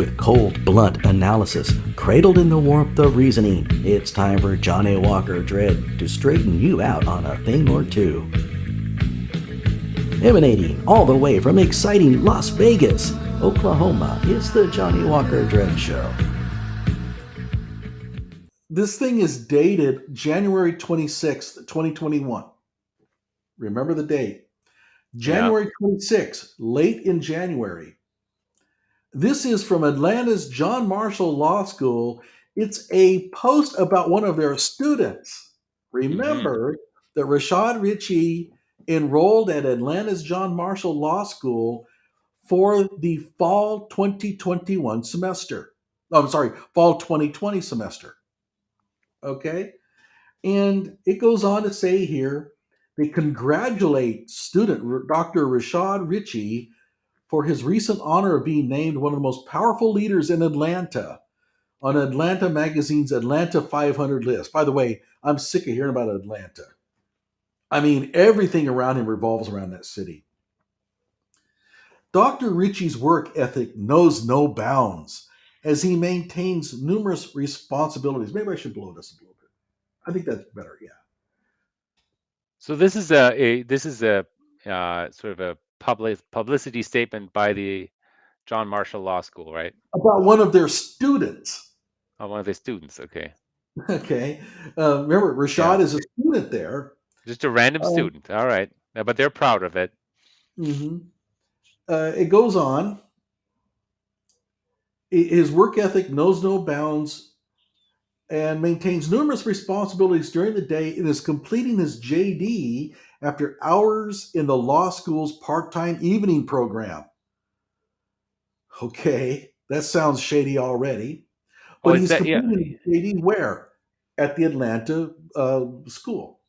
With cold, blunt analysis, cradled in the warmth of reasoning, it's time for Johnny Walker Dread to straighten you out on a thing or two. Emanating all the way from exciting Las Vegas, Oklahoma, it's the Johnny Walker Dread Show. This thing is dated January 26th, 2021. Remember the date. Yeah. January 26th, late in January. This is from Atlanta's John Marshall Law School. It's a post about one of their students. Remember that Rashad Richey enrolled at Atlanta's John Marshall Law School for the fall 2021 semester. Oh, I'm sorry, fall 2020 semester. Okay. And it goes on to say here, they congratulate student Dr. Rashad Richey for his recent honor of being named one of the most powerful leaders in Atlanta on Atlanta Magazine's Atlanta 500 list. By the way, I'm sick of hearing about Atlanta. I mean, everything around him revolves around that city. Dr. Richey's work ethic knows no bounds as he maintains numerous responsibilities. Maybe I should blow this a little bit. I think that's better, yeah. So this is a sort of a publicity statement by the John Marshall Law School, right? About one of their students. One of the students. Okay. Okay. Remember, Rashad is a student there. Just a random student. All right. But they're proud of it. Mm-hmm. It goes on. His work ethic knows no bounds and maintains numerous responsibilities during the day and is completing his JD after hours in the law school's part time evening program. Okay, that sounds shady already. But he's completing his JD where? At the Atlanta school.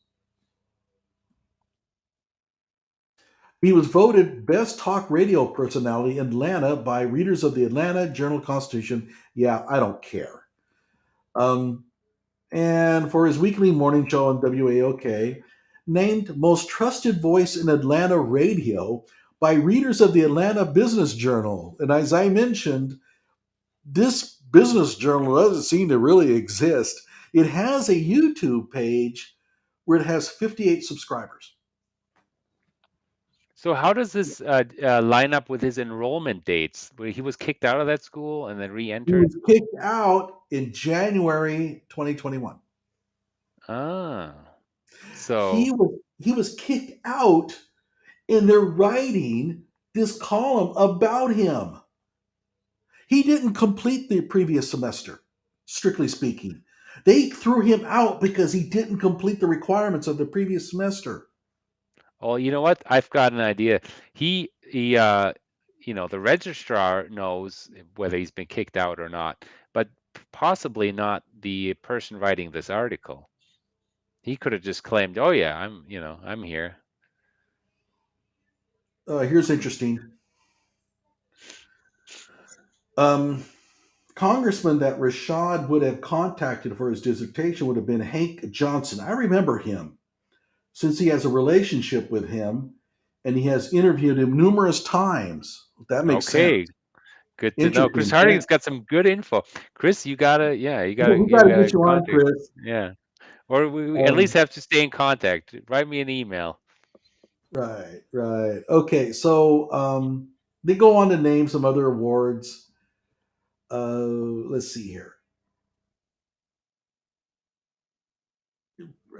He was voted best talk radio personality in Atlanta by readers of the Atlanta Journal-Constitution. Yeah, I don't care. And for his weekly morning show on WAOK, named most trusted voice in Atlanta radio by readers of the Atlanta Business Journal. And as I mentioned, this business journal doesn't seem to really exist. It has a YouTube page where it has 58 subscribers. So how does this line up with his enrollment dates? Where he was kicked out of that school and then He re-entered? was kicked out in January 2021. Ah, so he was kicked out, and they're writing this column about him. He didn't complete the previous semester, strictly speaking. They threw him out because he didn't complete the requirements of the previous semester. Oh, you know what? I've got an idea. He the registrar knows whether he's been kicked out or not, but possibly not the person writing this article. He could have just claimed, "Oh yeah, I'm here." Here's interesting. Congressman that Rashad would have contacted for his dissertation would have been Hank Johnson. I remember him since he has a relationship with him and he has interviewed him numerous times. That makes sense. Good to know. Chris Harding's got some good info. Chris, you gotta we gotta get you on, Chris. Yeah. Or we at least have to stay in contact. Write me an email. Right. Okay, so they go on to name some other awards. Let's see here.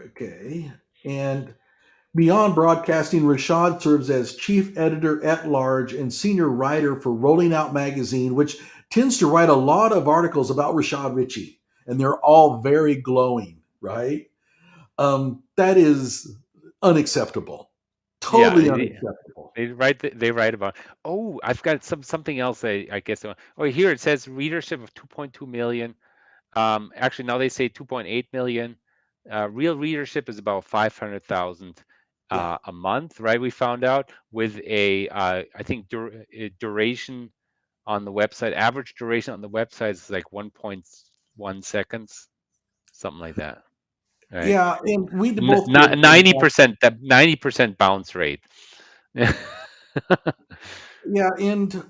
Okay, and beyond broadcasting, Rashad serves as chief editor at large and senior writer for Rolling Out magazine, which tends to write a lot of articles about Rashad Richey, and they're all very glowing, right? That is unacceptable. Totally unacceptable. They write about. Oh, I've got something else. I guess. Oh, here it says readership of 2.2 million. Actually, now they say 2.8 million. Real readership is about 500,000 a month, right? We found out with I think duration on the website. Average duration on the website is like 1.1 seconds, something like that. Right? Yeah, and we both 90% bounce rate. Yeah, and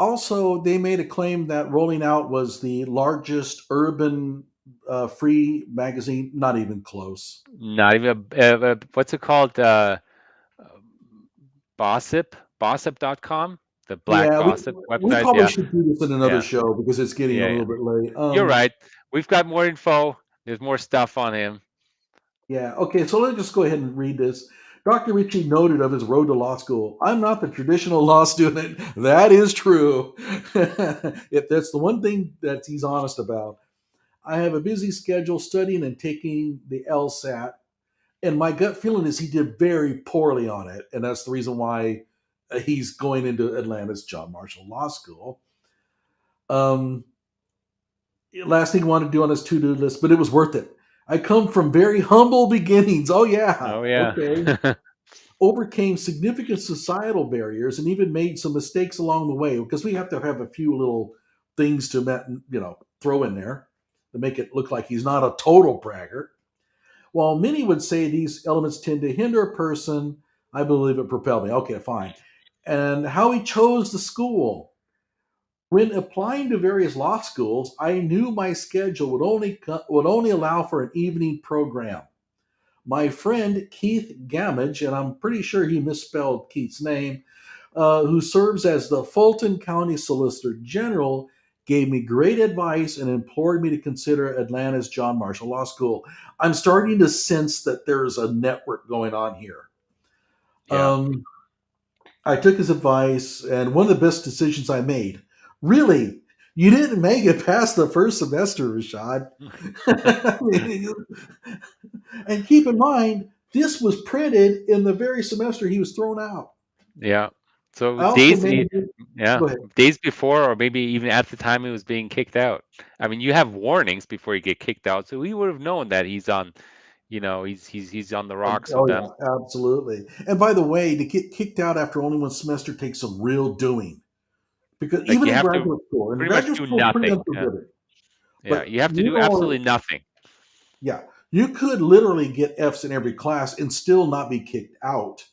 Also, they made a claim that Rolling Out was the largest urban free magazine. Not even close. Not even what's it called? Bossip, Bossip.com, the Black Yeah, Gossip we website. probably Yeah, should do this in another yeah, show because it's getting a yeah, little yeah. bit late. You're right. We've got more info. There's more stuff on him. Yeah. Okay. So let's just go ahead and read this. Dr. Ritchie noted of his road to law school. I'm not the traditional law student. That is true. If that's the one thing that he's honest about. I have a busy schedule studying and taking the LSAT, and my gut feeling is he did very poorly on it, and that's the reason why he's going into Atlanta's John Marshall Law School. Um, Last thing he wanted to do on his to-do list, but it was worth it. I come from very humble beginnings. Oh yeah, Oh yeah. okay. Overcame significant societal barriers and even made some mistakes along the way because we have to have a few little things to throw in there to make it look like he's not a total braggart. While many would say these elements tend to hinder a person, I believe it propelled me. Okay, fine. And how he chose the school. When applying to various law schools, I knew my schedule would only allow for an evening program. My friend Keith Gamage, and I'm pretty sure he misspelled Keith's name, who serves as the Fulton County Solicitor General, gave me great advice and implored me to consider Atlanta's John Marshall Law School. I'm starting to sense that there's a network going on here. Yeah. Um, I took his advice, and one of the best decisions I made. Really, you didn't make it past the first semester, Rashad. And keep in mind, this was printed in the very semester he was thrown out. Yeah. So I also made. yeah, Go ahead. days before, or maybe even at the time he was being kicked out. I mean, you have warnings before you get kicked out, so he would have known that he's on, he's on the rocks with Oh them. yeah, absolutely. And by the way, to get kicked out after only one semester takes some real doing. Because Like even you in have to graduate school, and pretty much graduate do school is pretty nothing. Yeah. unforgiving. Yeah. But You have to do absolutely nothing. yeah, you could literally get Fs in every class and still not be kicked out.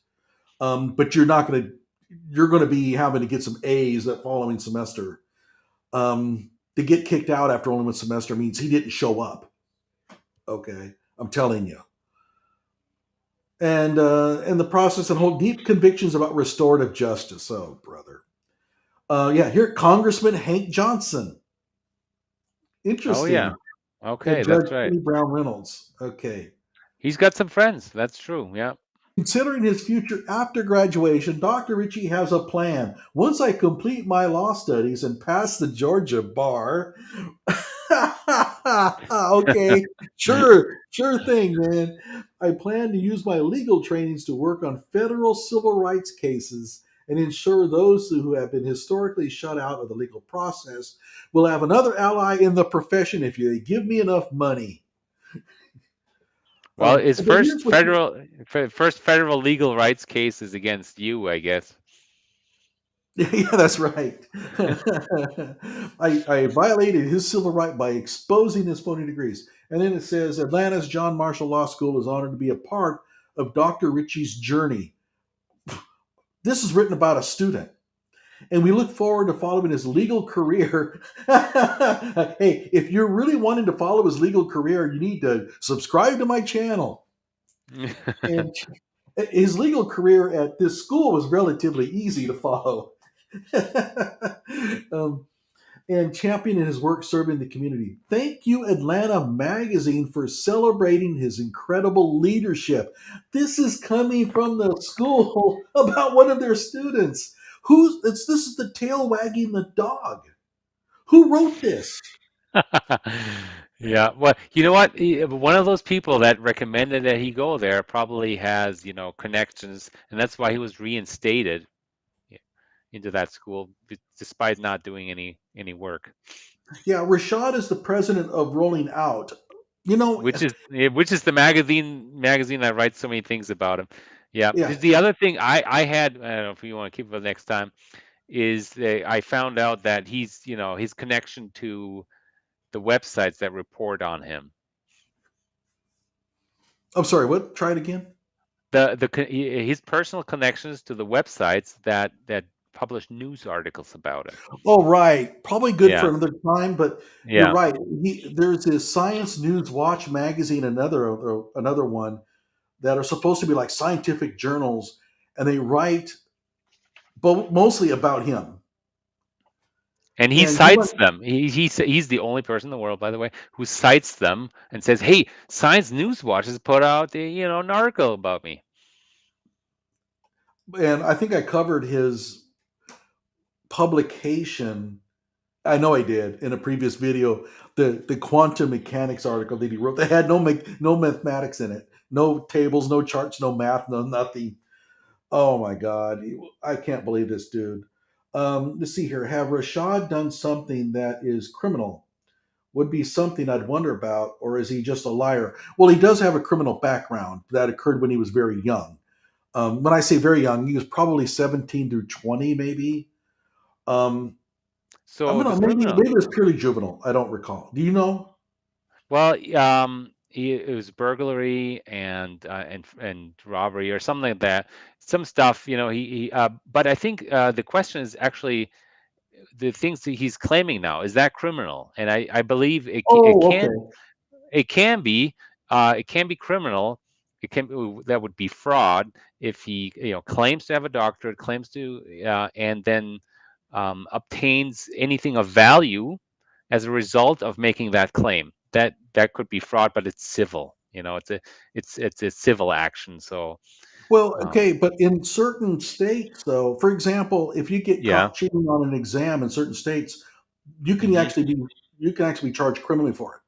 But you're going to be having to get some A's that following semester. To get kicked out after only one semester means he didn't show up. Okay, I'm telling you. And in the process, and hold deep convictions about restorative justice. Oh, brother. Yeah, here, Congressman Hank Johnson. Oh yeah. Interesting. And Okay, Judge that's right. Kenny Brown Reynolds. Okay. He's got some friends. That's true. Yeah. Considering his future after graduation, Dr. Ritchie has a plan. Once I complete my law studies and pass the Georgia bar, okay, sure thing, man. I plan to use my legal trainings to work on federal civil rights cases and ensure those who have been historically shut out of the legal process will have another ally in the profession if they give me enough money. Well, his But here's what first federal legal rights case is against you, I guess. yeah, that's right. I violated his civil right by exposing his phony degrees. And then it says Atlanta's John Marshall Law School is honored to be a part of Dr. Ritchie's journey. This is written about a student, and we look forward to following his legal career. Hey, if you're really wanting to follow his legal career, you need to subscribe to my channel. And his legal career at this school was relatively easy to follow. um, and championing his work serving the community. Thank you, Atlanta Magazine, for celebrating his incredible leadership. This is coming from the school about one of their students. This is the tail wagging the dog. Who wrote this? Yeah, well, you know what? One of those people that recommended that he go there probably has, connections, and that's why he was reinstated into that school, despite not doing any work. Yeah, Rashad is the president of Rolling Out. You know, Which is the magazine that writes so many things about him. Yeah, yeah. the other thing I had, I don't know if you want to keep it for the next time, is I found out that he's, his connection to the websites that report on him. I'm sorry. What? Try it again. His personal connections to the websites that publish news articles about it. Oh, right. Probably good for Yeah, another time, but you're yeah. right. There's this Science News Watch magazine, another one that are supposed to be like scientific journals, and they write mostly about him. And he And he went, cites them. He's the only person in the world, by the way, who cites them and says, "Hey, Science News Watch has put out an article about me." and I think I covered his publication. I know I did in a previous video. The quantum mechanics article that he wrote that had no mathematics in it, no tables, no charts, no math, no nothing. Oh my God. I can't believe this dude. Let's see here. Have Rashad done something that is criminal? Would be something I'd wonder about, or is he just a liar? Well, he does have a criminal background that occurred when he was very young. When I say very young, he was probably 17 through 20, maybe. Um, I'm So the gonna criminal, maybe it's purely juvenile. I don't recall. Do you know? well, it was burglary and robbery or something like that. Some stuff, but I think the question is actually the things that he's claiming now. Is that criminal? And I believe Oh, okay. it can be criminal. That would be fraud if he claims to have a doctorate, claims to and then obtains anything of value as a result of making that claim. That could be fraud, but it's civil. It's a civil action. So Well, um, okay, but in certain states, though, for example, if you get yeah. caught cheating on an exam in certain states, you can Hmm. actually be you can actually be charged criminally for it.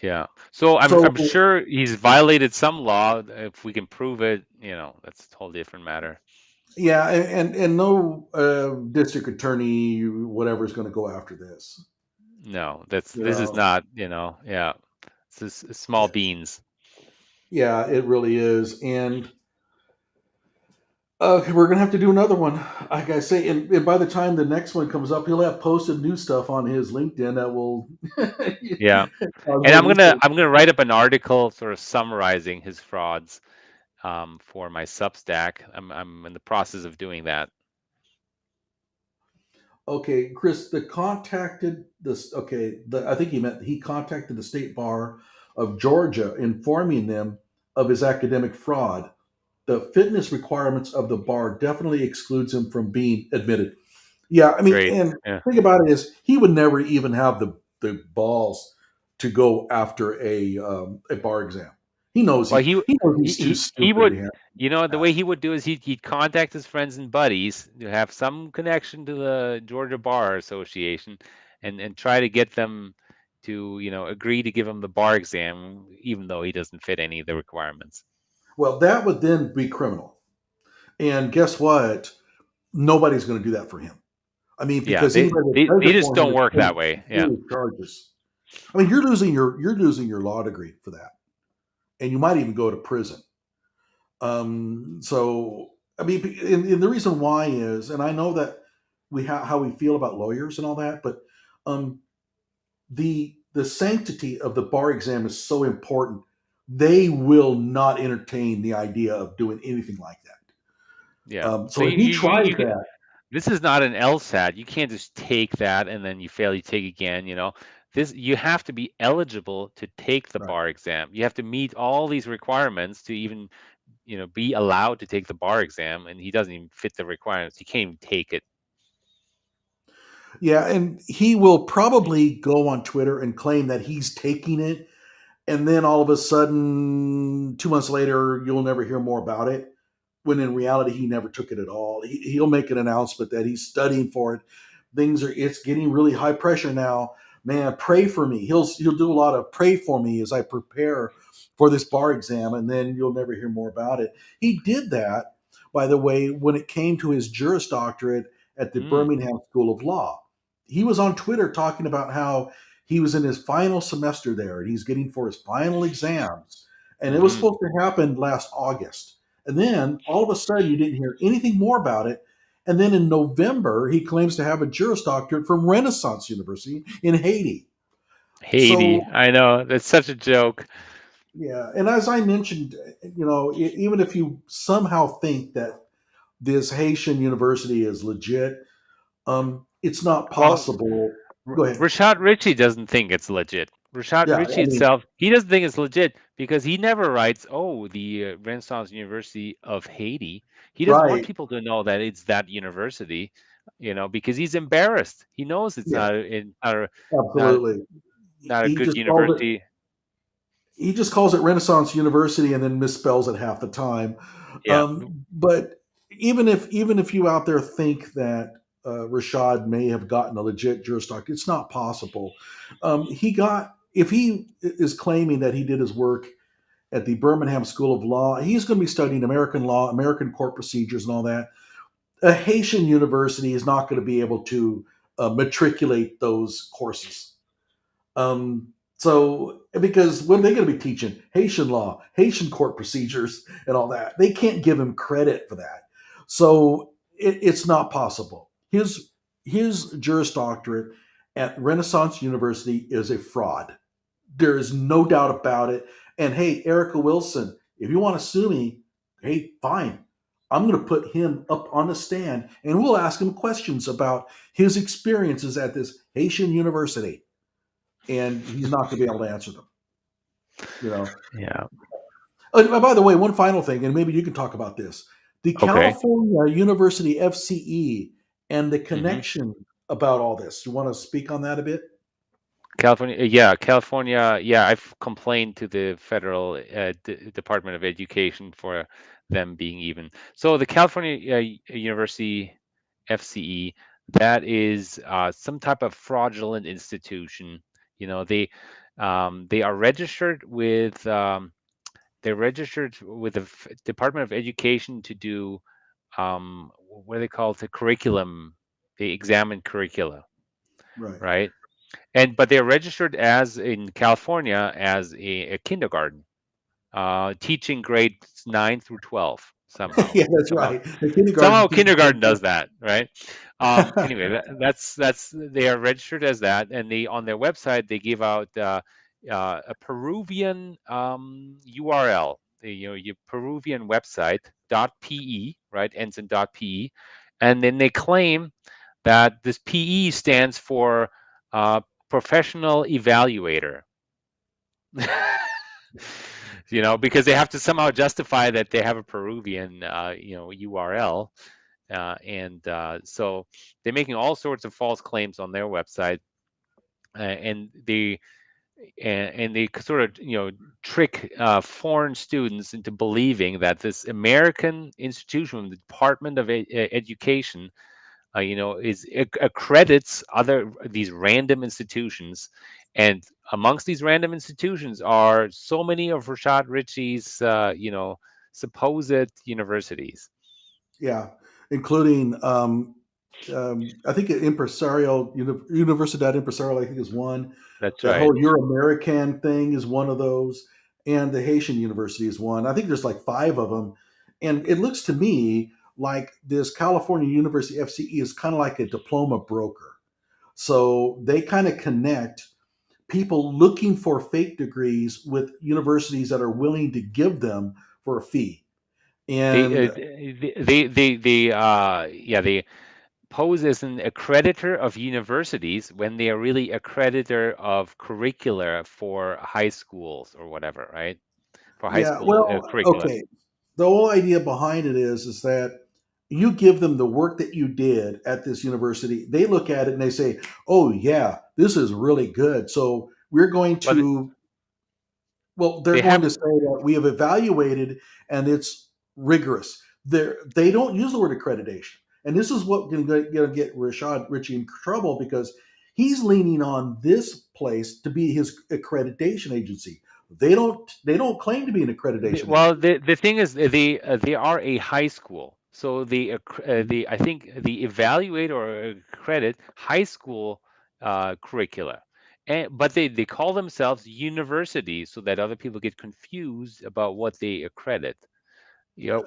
Yeah. So I'm So sure he's violated some law. If we can prove it, that's a totally different matter. yeah, and no district attorney, whatever, is going to go after this. No, You this is know, not, yeah. This is small beans. yeah, it really is, and we're gonna have to do another one. Like I say, and by the time the next one comes up, he'll have posted new stuff on his LinkedIn that will Yeah. cause And more research. I'm gonna write up an article sort of summarizing his frauds for my Substack. I'm in the process of doing that. Okay, Chris, the contacted this. Okay, I think he contacted the state bar of Georgia, informing them of his academic fraud. The fitness requirements of the bar definitely excludes him from being admitted. Yeah, I mean, Great. and Yeah. the thing about it is, he would never even have the balls to go after a bar exam. Well, He knows he he's too he stupid to would, have the that. way he would do is he'd contact his friends and buddies who have some connection to the Georgia Bar Association, and try to get them to agree to give him the bar exam, even though he doesn't fit any of the requirements. Well, that would then be criminal. And guess what? Nobody's going to do that for him. I mean, Yeah, because anybody that does they it just for him don't is work that facing way. Yeah, serious charges. I mean, you're losing your law degree for that, and you might even go to prison. So I mean, and the reason why is, and I know that how we feel about lawyers and all that, but um, the sanctity of the bar exam is so important. They will not entertain the idea of doing anything like that. yeah. So So if he tries you can. that, This is not an LSAT. You can't just take that and then you fail. You take again. This you have to be eligible to take the right? bar exam. You have to meet all these requirements to even be allowed to take the bar exam, and he doesn't even fit the requirements. He can't even take it. Yeah, and he will probably go on Twitter and claim that he's taking it, and then all of a sudden, 2 months later, you'll never hear more about it. When in reality, he never took it at all. He'll make an announcement that he's studying for it. It's getting really high pressure now. Man, pray for me. He'll do a lot of pray for me as I prepare for this bar exam, and then you'll never hear more about it. He did that, by the way, when it came to his Juris Doctorate at the Mm, Birmingham School of Law. He was on Twitter talking about how he was in his final semester there and he's getting for his final exams. And it was hmm. supposed to happen last August. And then all of a sudden, you didn't hear anything more about it. And then in November, he claims to have a Juris Doctorate from Renaissance University in Haiti. Haiti. So, I know that's such a joke. yeah. And as I mentioned, even if you somehow think that this Haitian university is legit. It's not Well, possible. Go ahead. Rashad Richey doesn't think it's legit. Rashad Yeah, Richey I mean, itself, he doesn't think it's legit because he never writes, "Oh, the Renaissance University of Haiti." He doesn't want right. people to know that it's that university, because he's embarrassed. He knows it's Yeah, not absolutely. not a He good just calls it university. Renaissance University and then misspells it half the time. Yeah. But even if you out there think that Rashad may have gotten a legit Juris Doctorate, it's not possible. He got if he is claiming that he did his work at the Birmingham School of Law, he's going to be studying American law, American court procedures, and all that. A Haitian university is not going to be able to matriculate those courses. So, because what are they going to be teaching? Haitian law, Haitian court procedures, and all that. They can't give him credit for that. So, it's not possible. His Juris Doctorate at Renaissance University is a fraud. There is no doubt about it. And hey, Erica Wilson, if you want to sue me, hey, fine. I'm going to put him up on the stand and we'll ask him questions about his experiences at this Haitian university. And he's not going to be able to answer them. You know. Yeah. By the way, one final thing, and maybe you can talk about this: the Okay. California University FCE and the hmm connection about all this. You want to speak on that a bit? California. Yeah, I've complained to the federal Department of Education for them being even. So the California University FCE, that is some type of fraudulent institution. They are registered with they're registered with the Department of Education to do what do they call it? The curriculum. They examine curricula, Right. right? But they're registered as in California as a kindergarten, teaching grades 9 through 12 somehow. Yeah, that's Somehow, right. The kindergarten somehow teacher. kindergarten does that, right? Anyway, that's they are registered as that, and they on their website they give out a Peruvian URL. Your Peruvian website .pe, right, ends in .pe, and then they claim that this PE stands for uh, professional evaluator. Because they have to somehow justify that they have a Peruvian, URL, and so they're making all sorts of false claims on their website, and they sort of trick foreign students into believing that this American institution, the Department of Education, is accredits other these random institutions, and amongst these random institutions are so many of Rashad Richey's, supposed universities. Yeah, including I think Impresarial Universidad Impresarial. I think is one. That's That right. whole Euro American thing is one of those, and the Haitian University is one. I think there's like five of them, and it looks to me like this California University FCE is kind of like a diploma broker. So they kind of connect people looking for fake degrees with universities that are willing to give them for a fee. They And they pose as an accreditor of universities when they are really accreditor of curricula for high schools or whatever, right? For high yeah, school well, curriculum. okay. The whole idea behind it is that you give them the work that you did at this university. They look at it and they say, "Oh yeah, this is really good." So we're going But to well, they're they going have to say that we have evaluated and it's rigorous. They don't use the word accreditation, and this is what going to get Rashad Richey in trouble because he's leaning on this place to be his accreditation agency. They don't claim to be an accreditation Well, agency. the thing is, they are a high school, so the I think the evaluate or credit high school curricula, but they call themselves universities so that other people get confused about what they accredit,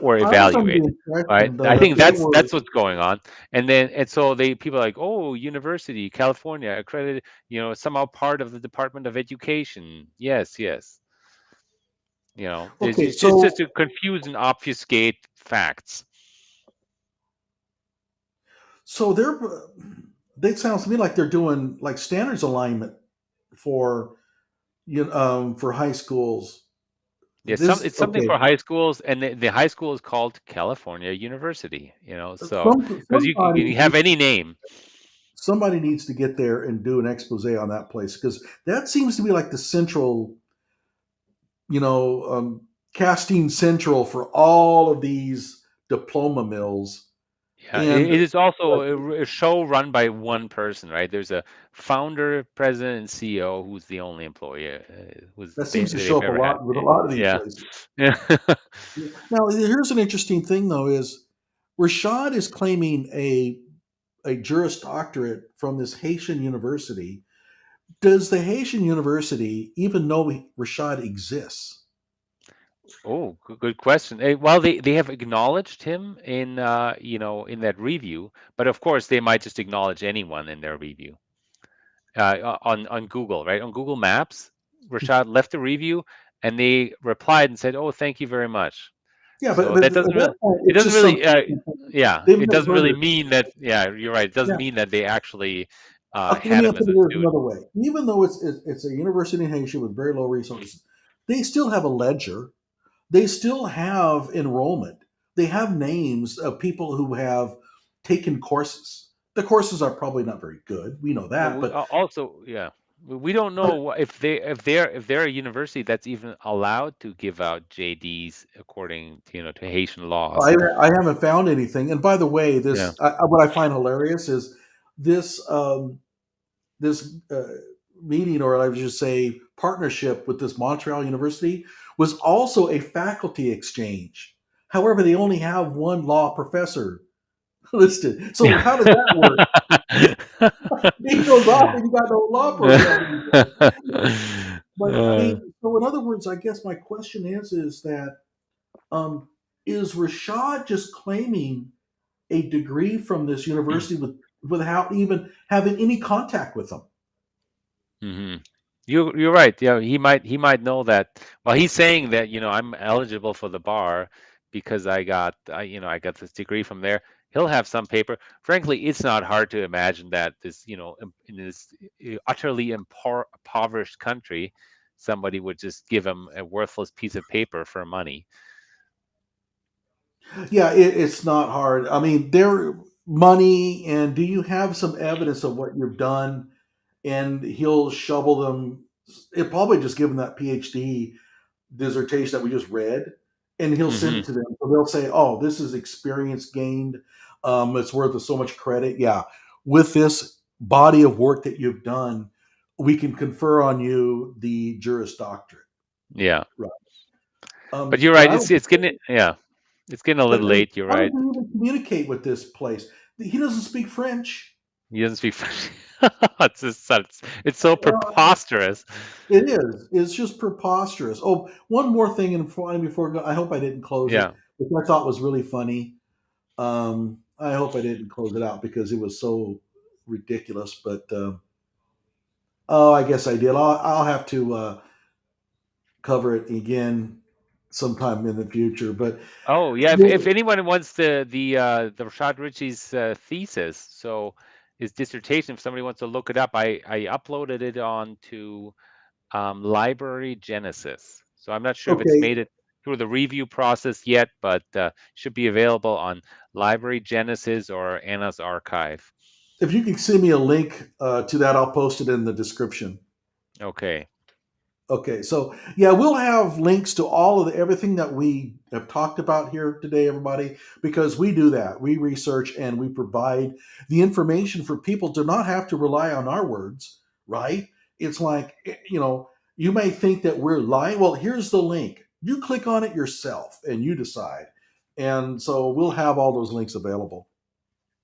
or I was under the evaluate. Right? impression though I that think they that's were what's going on, and so they people are like, oh, university, California, accredited, somehow part of the Department of Education. Yes, yes. There's okay. just So to confuse and obfuscate facts. So they sounds to me like they're doing like standards alignment for for high schools. Yeah, This it's something okay. for high schools, and the high school is called California University. So because you Somebody you have any name. somebody needs to get there and do an expose on that place because that seems to be like the central, you know, casting central for all of these diploma mills. Yeah, And it is also a show run by one person, right? There's a founder, president, and CEO who's the only employee that seems to show they've up a ever had. lot with a lot of these Yeah, places. yeah. Now, here's an interesting thing, though: is Rashad is claiming a Juris Doctorate from this Haitian university. Does the Haitian university even know Rashad exists? Oh, good question. Well, they have acknowledged him in in that review, but of course they might just acknowledge anyone in their review. On Google, right? On Google Maps, Rashad left a review, and they replied and said, "Oh, thank you very much." Yeah, So but that at doesn't really, that point, it it's doesn't just some. really, yeah, They've it never doesn't heard really of. mean that. Yeah, you're right. It doesn't Yeah. mean that they actually Okay, let had me him put as it a here's student. another way. Even though it's a university in Haiti with very low resources, they still have a ledger. They still have enrollment. They have names of people who have taken courses. The courses are probably not very good. We know Well, that, but also, yeah, we don't but know if they're a university that's even allowed to give out JDs according to to Haitian laws. I haven't found anything. And by the way, Yeah. what I find hilarious is this this meeting, or I would just say partnership with this Montreal University, was also a faculty exchange. However, they only have one law professor listed. So how does that work? He goes off and you got no law program anymore. But I Uh, mean, so in other words, I guess my question is that um, is Rashad just claiming a degree from this university without even having any contact with them? hmm You're right. Yeah, he might know that. Well, he's saying that I'm eligible for the bar because I got this degree from there. He'll have some paper. Frankly, it's not hard to imagine that this in this utterly impoverished country, somebody would just give him a worthless piece of paper for money. Yeah, it's not hard. I mean, there money, and do you have some evidence of what you've done? And he'll shovel them. It probably just give them that PhD dissertation that we just read, and he'll send it hmm to them. So they'll say, "Oh, this is experience gained. It's worth so much credit." Yeah, with this body of work that you've done, we can confer on you the Juris Doctorate. Yeah, Right. but you're But right. I don't. It's getting a little But late. You're how does right. he even communicate with this place? He doesn't speak French. He doesn't speak French. It's so Well, preposterous. it is. It's just preposterous. Oh, one more thing, and before I hope I didn't close it, Yeah. which I thought was really funny. I hope I didn't close it out because it was so ridiculous. But oh, I guess I did. I'll have to cover it again sometime in the future. But Oh, yeah. If well, anyone wants the Rashad Richey's thesis, so his dissertation, if somebody wants to look it up, I uploaded it onto Library Genesis. So I'm not sure if it's okay, made it through the review process yet, but should be available on Library Genesis or Anna's Archive. if you can send me a link to that, I'll post it in the description. Okay. Okay, so yeah, we'll have links to all of everything that we have talked about here today, everybody, because we do that. We research and we provide the information for people to not have to rely on our words, right? It's like, you may think that we're lying. Well, here's the link. You click on it yourself and you decide. And so we'll have all those links available.